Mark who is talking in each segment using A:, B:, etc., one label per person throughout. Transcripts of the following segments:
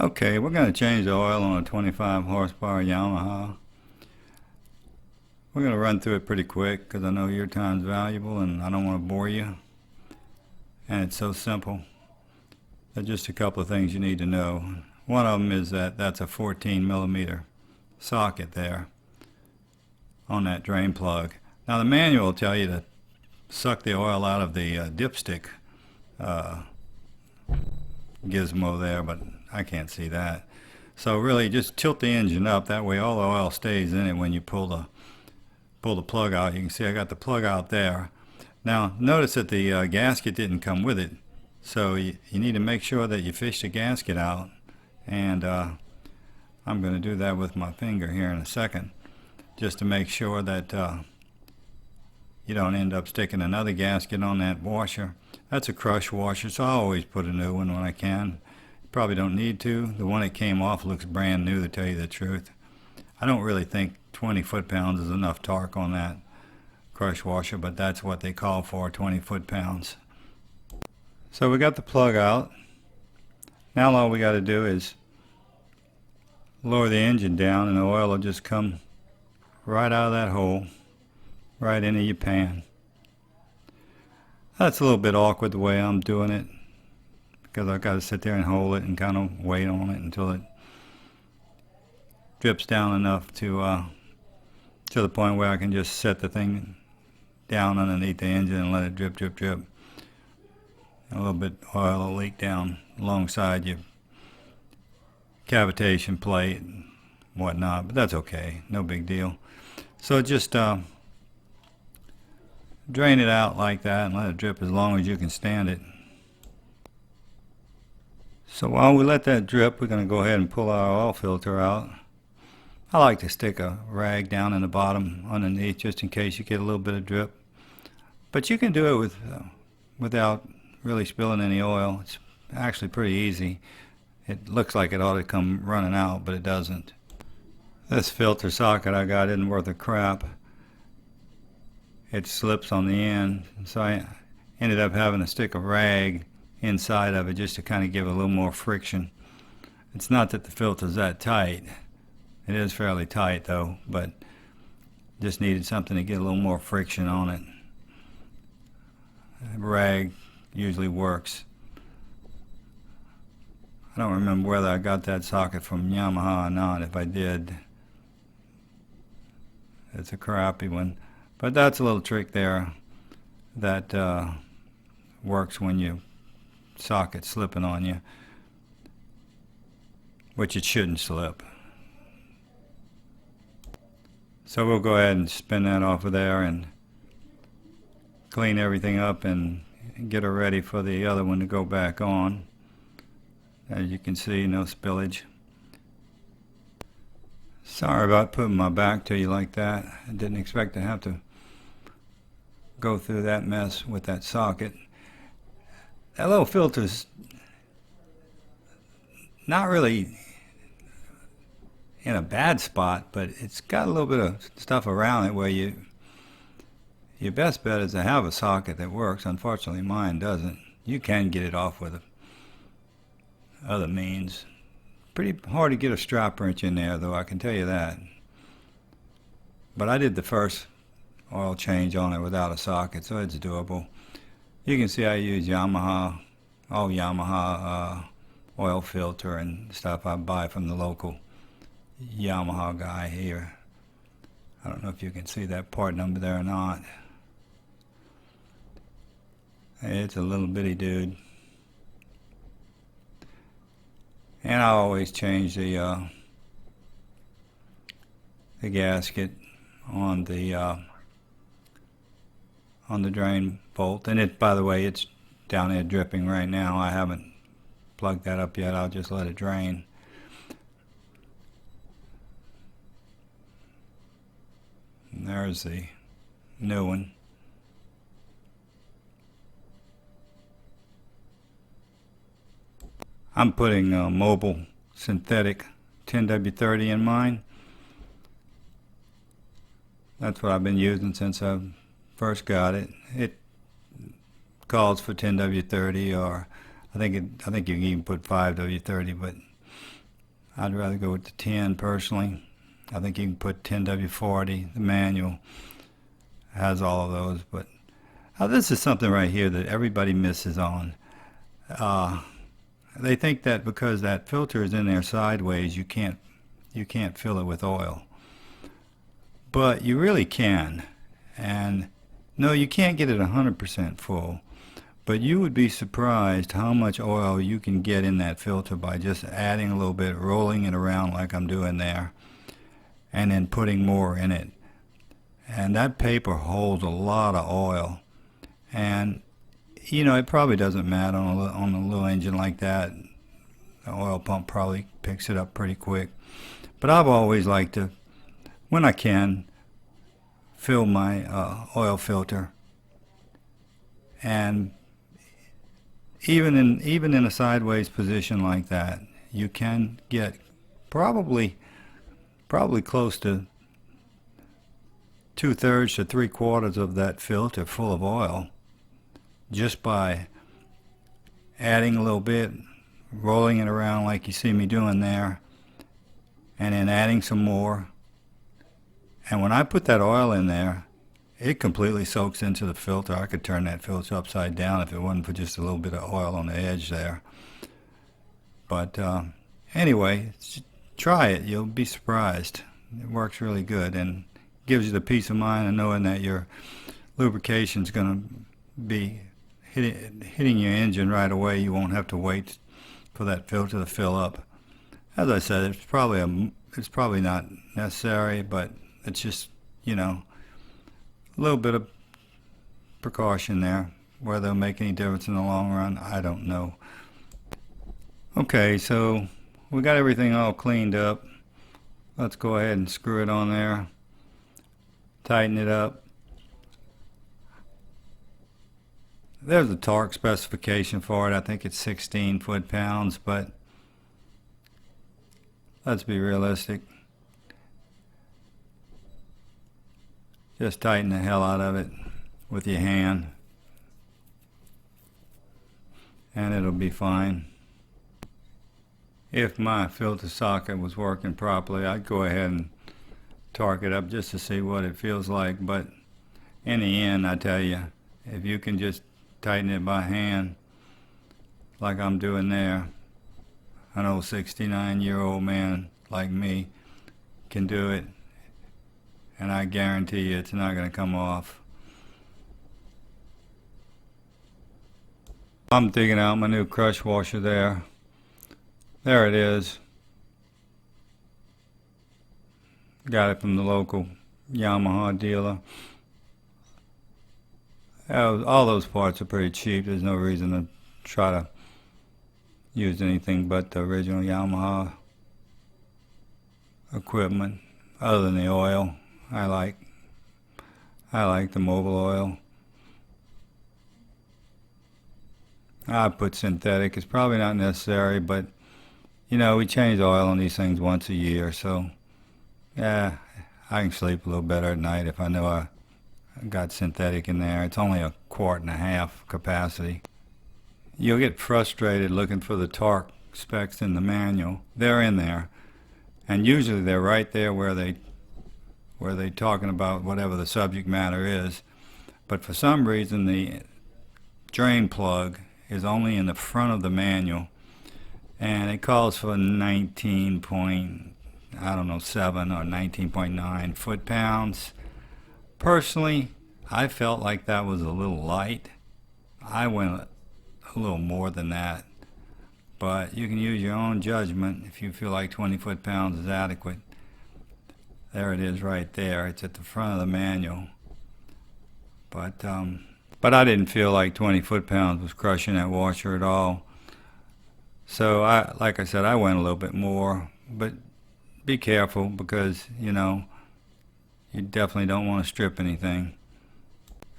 A: Okay, we're going to change the oil on a 25 horsepower Yamaha. We're going to run through it pretty quick because I know your time's valuable and I don't want to bore you. And it's so simple. There's just a couple of things you need to know. One of them is that that's a 14 millimeter socket there on that drain plug. Now the manual will tell you to suck the oil out of the dipstick gizmo there, but I can't see that. So really just tilt the engine up, that way all the oil stays in it when you pull the plug out. You can see I got the plug out there. Now notice that the gasket didn't come with it, so you need to make sure that you fish the gasket out, and I'm going to do that with my finger here in a second just to make sure that you don't end up sticking another gasket on that washer. That's a crush washer, so I always put a new one when I can. Probably don't need to. The one that came off looks brand new, to tell you the truth. I don't really think 20 foot-pounds is enough torque on that crush washer, but that's what they call for, 20 foot-pounds. So we got the plug out. Now all we got to do is lower the engine down and the oil will just come right out of that hole, right into your pan. That's a little bit awkward the way I'm doing it, because I've got to sit there and hold it and kind of wait on it until it drips down enough to the point where I can just set the thing down underneath the engine and let it drip, drip, drip. A little bit of oil will leak down alongside your cavitation plate and whatnot, but that's okay, no big deal. So just drain it out like that and let it drip as long as you can stand it. So while we let that drip, we're going to go ahead and pull our oil filter out. I like to stick a rag down in the bottom underneath just in case you get a little bit of drip. But you can do it without really spilling any oil. It's actually pretty easy. It looks like it ought to come running out, but it doesn't. This filter socket I got isn't worth a crap. It slips on the end, so I ended up having to stick a rag inside of it just to kind of give it a little more friction. It's not that the filter's that tight. It is fairly tight though, but just needed something to get a little more friction on it. A rag usually works. I don't remember whether I got that socket from Yamaha or not. If I did, it's a crappy one. But that's a little trick there that works when you socket slipping on you, which it shouldn't slip. So we'll go ahead and spin that off of there and clean everything up and get her ready for the other one to go back on. As you can see, no spillage. Sorry about putting my back to you like that. I didn't expect to have to go through that mess with that socket. That little filter's not really in a bad spot, but it's got a little bit of stuff around it where your best bet is to have a socket that works. Unfortunately mine doesn't. You can get it off with other means. Pretty hard to get a strap wrench in there though, I can tell you that. But I did the first oil change on it without a socket, so it's doable. You can see I use Yamaha, all Yamaha oil filter and stuff I buy from the local Yamaha guy here. I don't know if you can see that part number there or not. It's a little bitty dude. And I always change the gasket on the drain bolt. And it, by the way, it's down there dripping right now. I haven't plugged that up yet. I'll just let it drain. And there's the new one. I'm putting a mobile synthetic 10W30 in mine. That's what I've been using since I first got it. It calls for 10W30, or I think you can even put 5W30, but I'd rather go with the 10 personally. I think you can put 10W40. The manual has all of those, but this is something right here that everybody misses on. They think that because that filter is in there sideways, you can't fill it with oil. But you really can. And no, you can't get it 100% full. But you would be surprised how much oil you can get in that filter by just adding a little bit, rolling it around like I'm doing there, and then putting more in it. And that paper holds a lot of oil. And you know, it probably doesn't matter on a little engine like that. The oil pump probably picks it up pretty quick. But I've always liked to, when I can, fill my oil filter. And even in a sideways position like that, you can get probably close to 2/3 to 3/4 of that filter full of oil, just by adding a little bit, rolling it around like you see me doing there, and then adding some more. And when I put that oil in there, it completely soaks into the filter. I could turn that filter upside down if it wasn't for just a little bit of oil on the edge there. But anyway, try it. You'll be surprised. It works really good and gives you the peace of mind of knowing that your lubrication's going to be hitting your engine right away. You won't have to wait for that filter to fill up. As I said, it's probably not necessary, but it's just, you know, a little bit of precaution there. Whether it'll make any difference in the long run, I don't know. Okay, so we got everything all cleaned up. Let's go ahead and screw it on there, tighten it up. There's a torque specification for it. I think it's 16 foot-pounds, but let's be realistic. Just tighten the hell out of it with your hand, and it'll be fine. If my filter socket was working properly, I'd go ahead and torque it up just to see what it feels like. But in the end, I tell you, if you can just tighten it by hand like I'm doing there, an old 69-year-old man like me can do it, and I guarantee you it's not going to come off. I'm digging out my new crush washer there. There it is. Got it from the local Yamaha dealer. All those parts are pretty cheap. There's no reason to try to use anything but the original Yamaha equipment, other than the oil. I like the Mobil oil. I put synthetic. It's probably not necessary, but you know, we change oil on these things once a year, so yeah, I can sleep a little better at night if I know I got synthetic in there. It's only 1.5 quart capacity. You'll get frustrated looking for the torque specs in the manual. They're in there, and usually they're right there where they're talking about whatever the subject matter is. But for some reason, the drain plug is only in the front of the manual, and it calls for 19.7 or 19.9 foot-pounds. Personally, I felt like that was a little light. I went a little more than that, but you can use your own judgment if you feel like 20 foot-pounds is adequate. There it is right there. It's at the front of the manual. But I didn't feel like 20 foot-pounds was crushing that washer at all. So like I said, I went a little bit more, but be careful because, you know, you definitely don't want to strip anything.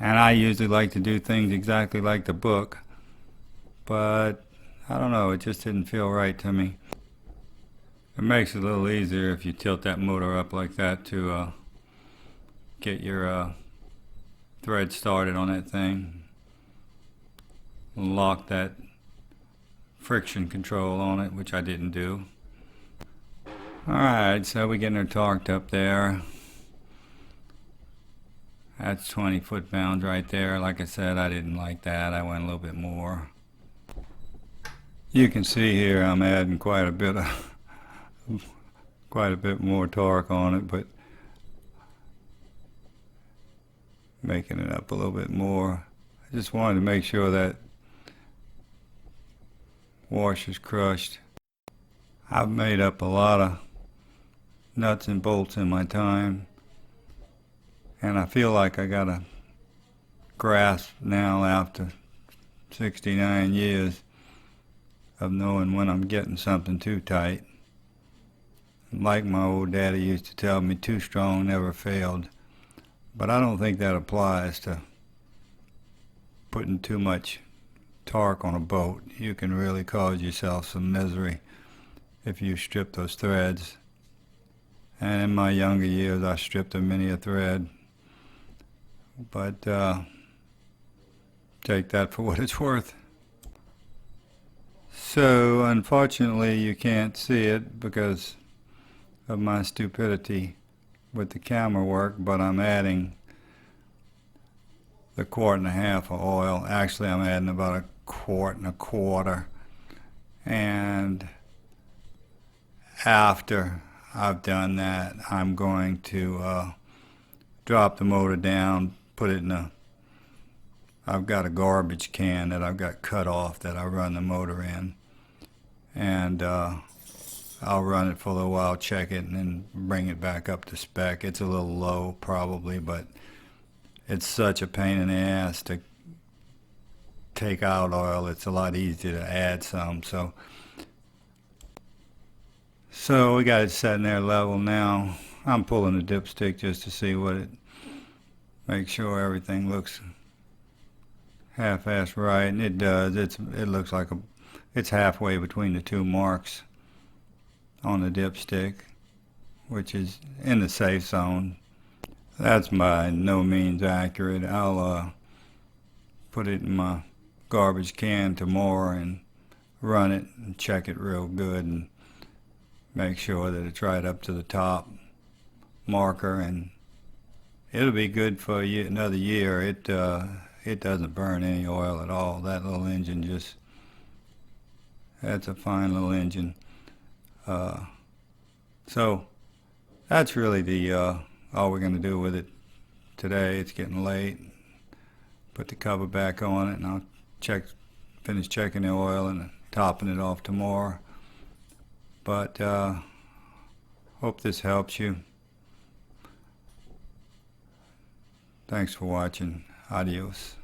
A: And I usually like to do things exactly like the book, but I don't know, it just didn't feel right to me. It makes it a little easier if you tilt that motor up like that to get your thread started on that thing. Lock that friction control on it, which I didn't do. Alright, so we're getting her torqued up there. That's 20 foot-pounds right there. Like I said, I didn't like that. I went a little bit more. You can see here I'm adding quite a bit more torque on it, but making it up a little bit more. I just wanted to make sure that washer's crushed. I've made up a lot of nuts and bolts in my time, and I feel like I got a grasp now after 69 years of knowing when I'm getting something too tight. Like my old daddy used to tell me, too strong never failed. But I don't think that applies to putting too much torque on a boat. You can really cause yourself some misery if you strip those threads. And in my younger years, I stripped a many a thread. But take that for what it's worth. So unfortunately you can't see it because of my stupidity with the camera work, but I'm adding the 1.5 quarts of oil. Actually, I'm adding about 1.25 quarts. And after I've done that, I'm going to drop the motor down, put it in I've got a garbage can that I've got cut off that I run the motor in, and I'll run it for a little while, check it, and then bring it back up to spec. It's a little low probably, but it's such a pain in the ass to take out oil. It's a lot easier to add some. So we got it set in there level now. I'm pulling the dipstick just to see make sure everything looks half-assed right, and it does. It looks like it's halfway between the two marks on the dipstick, which is in the safe zone. That's by no means accurate. I'll put it in my garbage can tomorrow and run it and check it real good and make sure that it's right up to the top marker, and it'll be good for another year. It doesn't burn any oil at all. That little engine that's a fine little engine. So that's really all we're going to do with it today. It's getting late. Put the cover back on it, and I'll finish checking the oil and topping it off tomorrow. But hope this helps you. Thanks for watching. Adios.